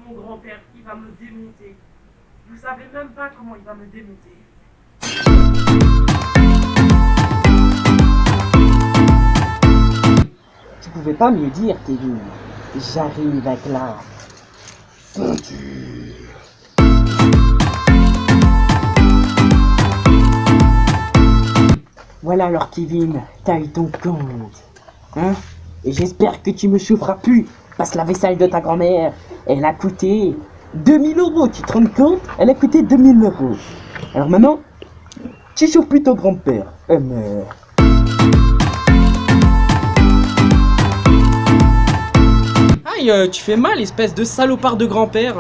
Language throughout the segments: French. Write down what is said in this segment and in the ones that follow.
Mon grand-père, il va me démonter. Vous savez même pas comment il va me démonter. Tu pouvais pas mieux dire, Kevin. J'arrive avec la ceinture. Voilà alors, Kevin, t'as eu ton compte. Hein? Et j'espère que tu me chaufferas plus. Parce que la vaisselle de ta grand-mère, elle a coûté 2000 euros. Tu te rends compte? Elle a coûté 2000 euros. Alors maintenant, tu chauffes plus ton grand-père. Aïe, tu fais mal, espèce de salopard de grand-père.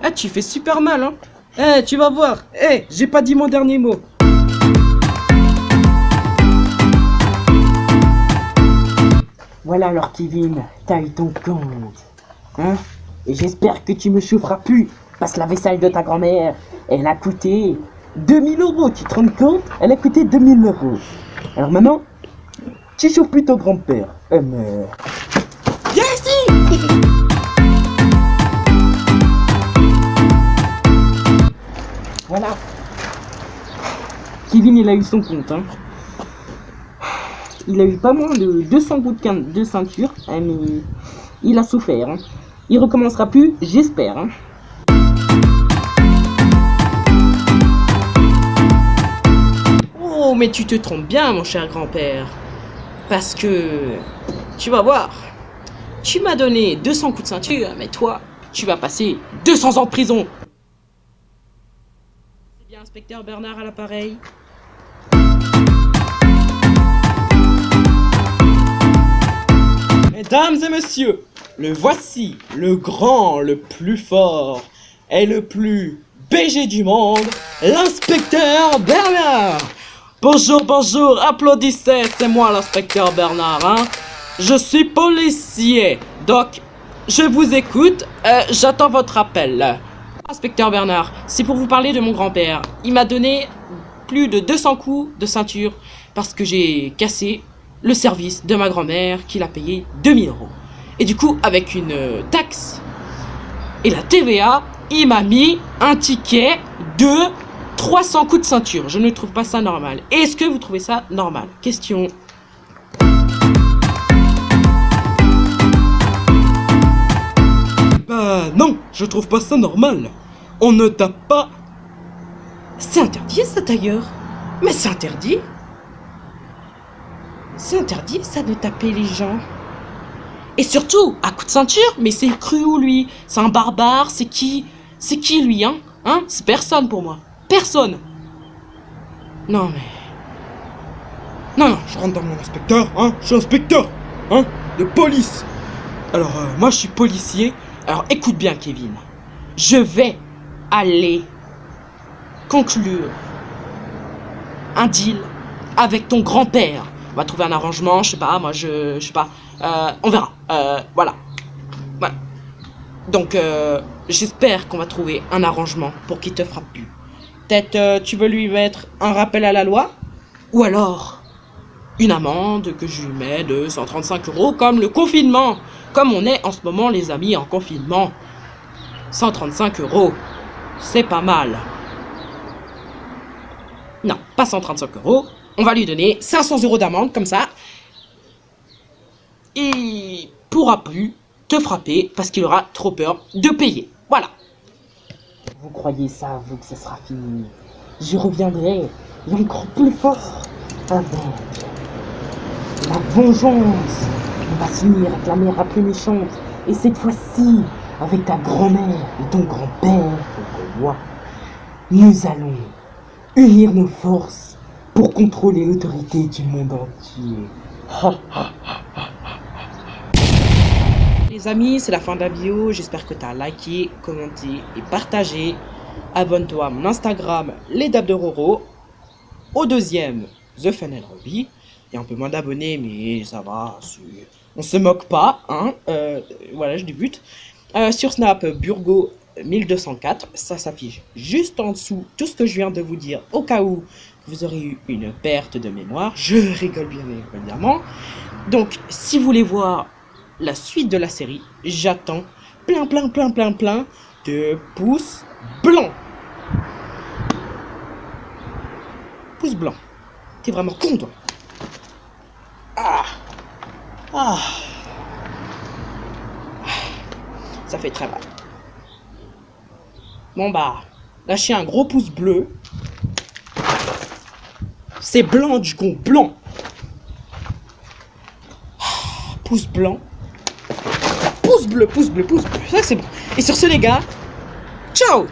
Ah, tu fais super mal, hein. Tu vas voir. J'ai pas dit mon dernier mot. Voilà alors, Kevin, t'as eu ton compte. Hein? Et j'espère que tu me chaufferas plus. Parce que la vaisselle de ta grand-mère, elle a coûté 2000 euros. Tu te rends compte? Elle a coûté 2000 euros. Alors maintenant, tu chauffes plus ton grand-père. Viens ici! Voilà. Kevin, il a eu son compte, hein. Il a eu pas moins de 200 gouttes de ceinture, hein, mais il a souffert. Hein. Il recommencera plus, j'espère. Hein. Oh, mais tu te trompes bien, mon cher grand-père. Parce que, tu vas voir, tu m'as donné 200 coups de ceinture, mais toi, tu vas passer 200 ans de prison. C'est bien, inspecteur Bernard à l'appareil. Mesdames et messieurs, le voici, le grand, le plus fort et le plus BG du monde, l'inspecteur Bernard. Bonjour, bonjour, applaudissez, c'est moi l'inspecteur Bernard, hein. Je suis policier, donc je vous écoute, j'attends votre appel. Inspecteur Bernard, c'est pour vous parler de mon grand-père. Il m'a donné plus de 200 coups de ceinture parce que j'ai cassé le service de ma grand-mère qu'il a payé 2000 euros. Et du coup, avec une taxe et la TVA, il m'a mis un ticket de 300 coups de ceinture. Je ne trouve pas ça normal. Est-ce que vous trouvez ça normal? Question. Bah non, je trouve pas ça normal. On ne tape pas. C'est interdit ça d'ailleurs. Mais c'est interdit. C'est interdit ça de taper les gens. Et surtout, à coup de ceinture, mais c'est cru où lui? C'est un barbare, c'est qui? C'est qui lui, hein? Hein? C'est personne pour moi. Personne. Non mais... Non, je rentre dans mon inspecteur, hein? Je suis inspecteur, hein? De police. Alors, moi je suis policier. Alors écoute bien Kevin. Je vais aller conclure un deal avec ton grand-père. On va trouver un arrangement, je sais pas, moi je sais pas, on verra, voilà. Donc j'espère qu'on va trouver un arrangement pour qu'il te frappe plus. Peut-être tu veux lui mettre un rappel à la loi, ou alors une amende que je lui mets de 135 euros comme le confinement. Comme on est en ce moment les amis en confinement, 135 euros, c'est pas mal. Non, pas 135 euros. On va lui donner 500 euros d'amende, comme ça. Il pourra plus te frapper parce qu'il aura trop peur de payer. Voilà. Vous croyez ça, vous, que ce sera fini? Je reviendrai, et encore plus fort, avec la vengeance. On va s'unir avec la mère la plus méchante, et cette fois-ci, avec ta grand-mère et ton grand-père, et moi, nous allons unir nos forces pour contrôler l'autorité du monde entier. Les amis, c'est la fin de la vidéo. J'espère que tu as liké, commenté et partagé. Abonne-toi à mon Instagram, les Dabs de Roro. Au deuxième, The Funnel Hobby. Il y a un peu moins d'abonnés, mais ça va. On se moque pas, hein. Voilà, je débute. Sur Snap, Burgo 1204. Ça s'affiche juste en dessous. Tout ce que je viens de vous dire, au cas où vous aurez eu une perte de mémoire. Je rigole bien évidemment. Donc, si vous voulez voir la suite de la série, j'attends plein de pouces blancs. Pouce blanc. T'es vraiment con, toi. Ah. Ah. Ça fait très mal. Bon bah, lâchez un gros pouce bleu. C'est blanc du con, blanc. Pouce blanc. Pouce bleu. Ça c'est bon. Et sur ce les gars, ciao.